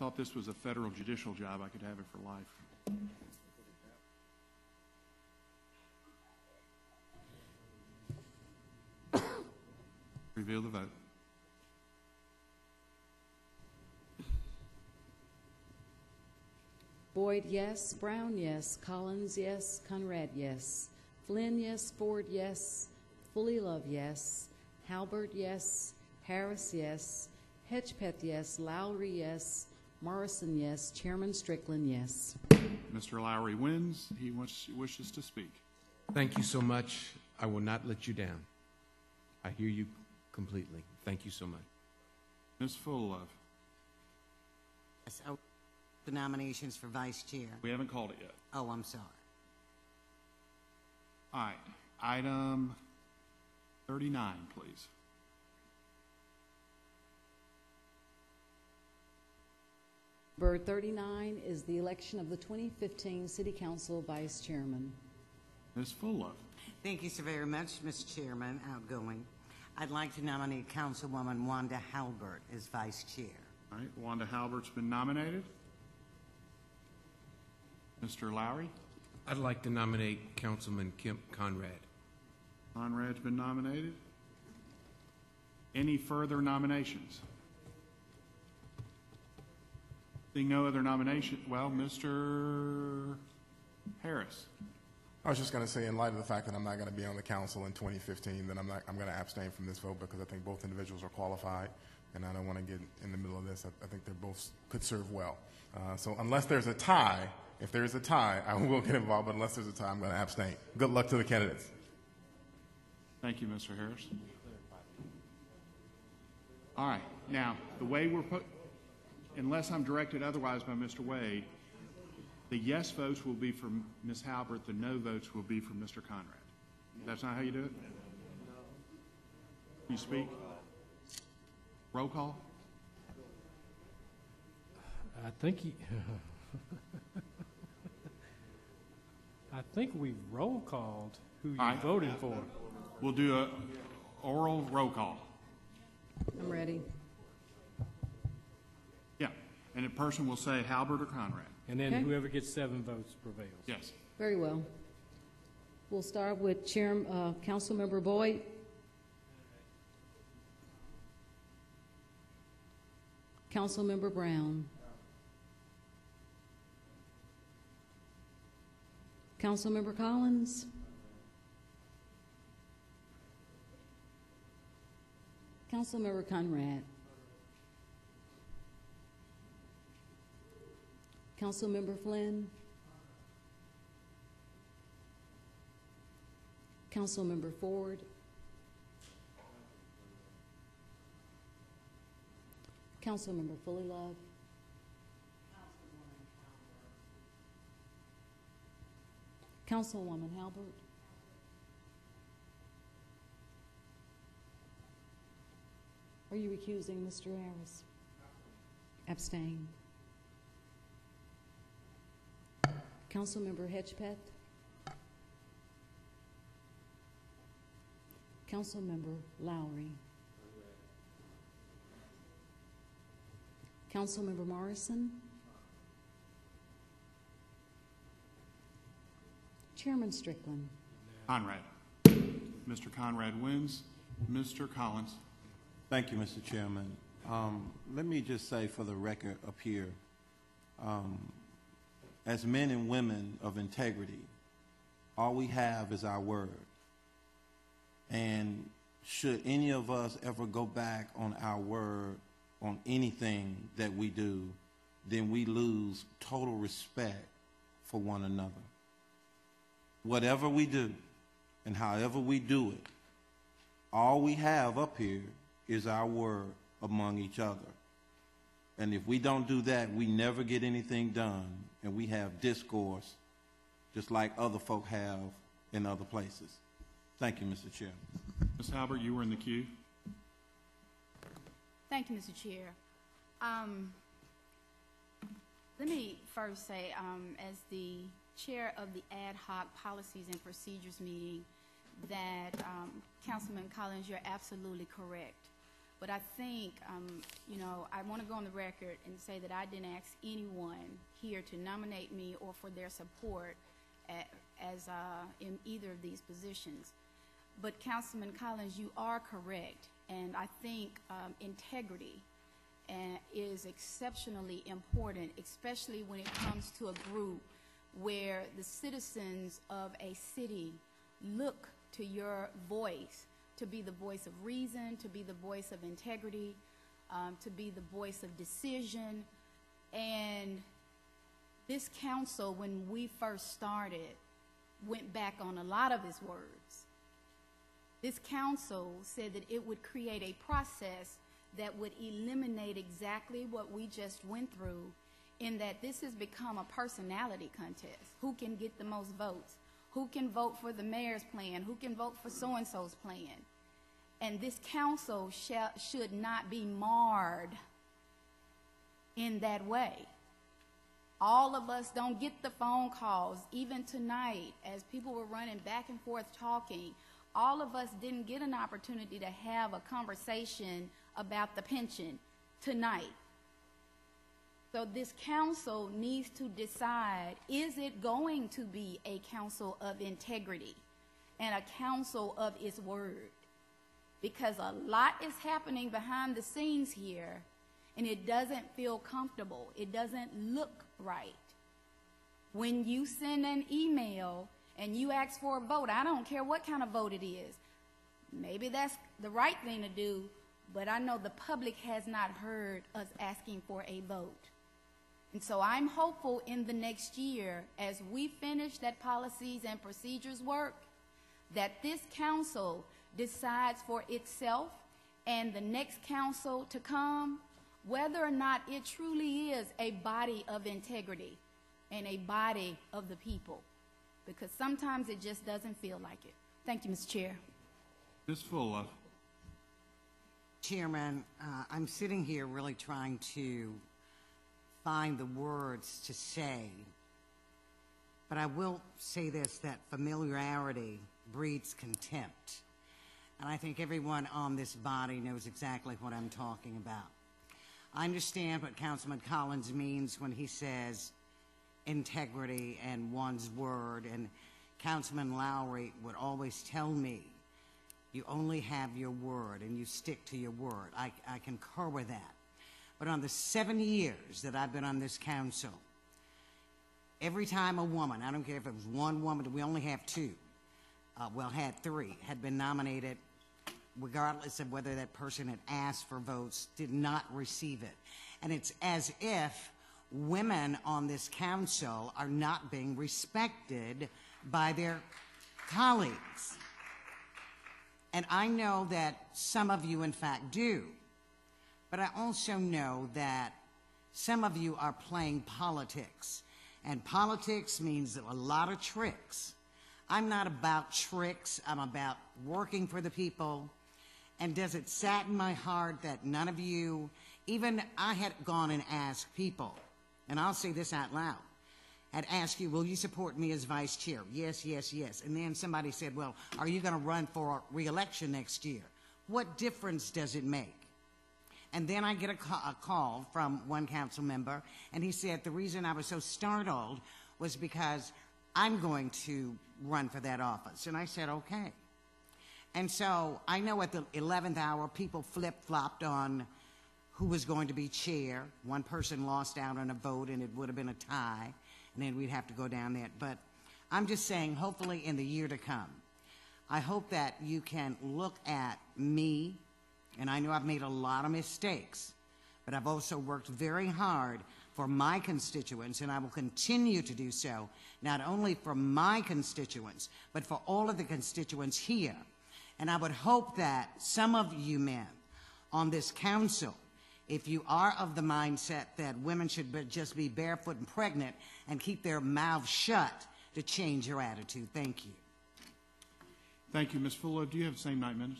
thought this was a federal judicial job. I could have it for life. Reveal the vote. Boyd, yes. Brown, yes. Collins, yes. Conrad, yes. Flynn, yes. Ford, yes. Fully Love, yes. Halbert, yes. Harris, yes. Hedgepeth, yes. Lowry, yes. Morrison, yes. Chairman Strickland, yes. Mr. Lowry wins. He wishes to speak. Thank you so much. I will not let you down. I hear you completely. Thank you so much. Ms. Full-Love. Yes, the nominations for vice chair. We haven't called it yet. Oh, I'm sorry. All right. Item 39, please. Number 39 is the election of the 2015 City Council Vice Chairman. Ms. Full-Love. Thank you so very much, Mr. Chairman, outgoing. I'd like to nominate Councilwoman Wanda Halbert as vice chair. All right. Wanda Halbert's been nominated. Mr. Lowry. I'd like to nominate Councilman Conrad. Conrad's been nominated. Any further nominations? Seeing no other nomination, well, Mr. Harris. I was just going to say, in light of the fact that I'm not going to be on the council in 2015, that I'm going to abstain from this vote because I think both individuals are qualified, and I don't want to get in the middle of this. I think they both could serve well. So unless there's a tie, if there is a tie, I will get involved, but unless there's a tie, I'm going to abstain. Good luck to the candidates. Thank you, Mr. Harris. All right. Now, the way we're put, unless I'm directed otherwise by Mr. Wade, the yes votes will be for Ms. Halbert, the no votes will be for Mr. Conrad. That's not how you do it? You speak? Roll call? I think I think we roll called who you're voting for. We'll do a oral roll call. I'm ready. Yeah, and a person will say Halbert or Conrad. And then Okay. whoever gets 7 votes prevails. Yes. Very well. We'll start with Councilmember Boyd. Councilmember Brown. Councilmember Collins. Councilmember Conrad. Councilmember Flynn. Councilmember Ford. Councilmember Fully Love. Councilwoman Halbert. Are you recusing, Mr. Harris? Abstain. Councilmember Hedgepeth. Councilmember Lowry. Councilmember Morrison. Chairman Strickland. Conrad. Mr. Conrad wins. Mr. Collins. Thank you, Mr. Chairman. Let me just say for the record up here, as men and women of integrity, all we have is our word. And should any of us ever go back on our word on anything that we do, then we lose total respect for one another. Whatever we do and however we do it, all we have up here is our word among each other. And if we don't do that, we never get anything done, and we have discourse just like other folk have in other places. Thank you, Mr. Chair. Ms. Halbert, you were in the queue. Thank you, Mr. Chair. Let me first say, as the chair of the Ad Hoc Policies and Procedures meeting, that Councilman Collins, you're absolutely correct. But I think, you know, I want to go on the record and say that I didn't ask anyone here to nominate me or for their support in either of these positions. But Councilman Collins, you are correct, and I think integrity is exceptionally important, especially when it comes to a group where the citizens of a city look to your voice to be the voice of reason, to be the voice of integrity, to be the voice of decision. And this council, when we first started, went back on a lot of his words. This council said that it would create a process that would eliminate exactly what we just went through, in that this has become a personality contest. Who can get the most votes? Who can vote for the mayor's plan? Who can vote for so-and-so's plan? And this council should not be marred in that way. All of us don't get the phone calls. Even tonight, as people were running back and forth talking, all of us didn't get an opportunity to have a conversation about the pension tonight. So this council needs to decide, is it going to be a council of integrity and a council of its word? Because a lot is happening behind the scenes here, and it doesn't feel comfortable. It doesn't look right. When you send an email and you ask for a vote, I don't care what kind of vote it is. Maybe that's the right thing to do, but I know the public has not heard us asking for a vote. And so I'm hopeful in the next year, as we finish that policies and procedures work, that this council decides for itself and the next council to come whether or not it truly is a body of integrity and a body of the people, because sometimes it just doesn't feel like it. Thank you, Mr. Chair. Ms. Fuller. Chairman, I'm sitting here really trying to find the words to say, but I will say this, that familiarity breeds contempt. And I think everyone on this body knows exactly what I'm talking about. I understand what Councilman Collins means when he says integrity and one's word, and Councilman Lowry would always tell me, you only have your word and you stick to your word. I concur with that. But on the 7 years that I've been on this council, every time a woman, I don't care if it was one woman, we only have two, had three, had been nominated, regardless of whether that person had asked for votes, did not receive it. And it's as if women on this council are not being respected by their colleagues. And I know that some of you, in fact, do. But I also know that some of you are playing politics. And politics means a lot of tricks. I'm not about tricks. I'm about working for the people. And does it sadden my heart that none of you, even I had gone and asked people, and I'll say this out loud, had asked you, will you support me as vice chair? Yes, yes, yes. And then somebody said, well, are you going to run for re-election next year? What difference does it make? And then I get a call from one council member, and he said the reason I was so startled was because I'm going to run for that office. And I said, okay. And so I know at the 11th hour, people flip-flopped on who was going to be chair. One person lost out on a vote, and it would have been a tie, and then we'd have to go down that. But I'm just saying, hopefully in the year to come, I hope that you can look at me, and I know I've made a lot of mistakes, but I've also worked very hard for my constituents, and I will continue to do so, not only for my constituents, but for all of the constituents here. And I would hope that some of you men on this council, if you are of the mindset that women should just be barefoot and pregnant and keep their mouths shut, to change your attitude. Thank you. Thank you, Ms. Fuller. Do you have the same 9 minutes?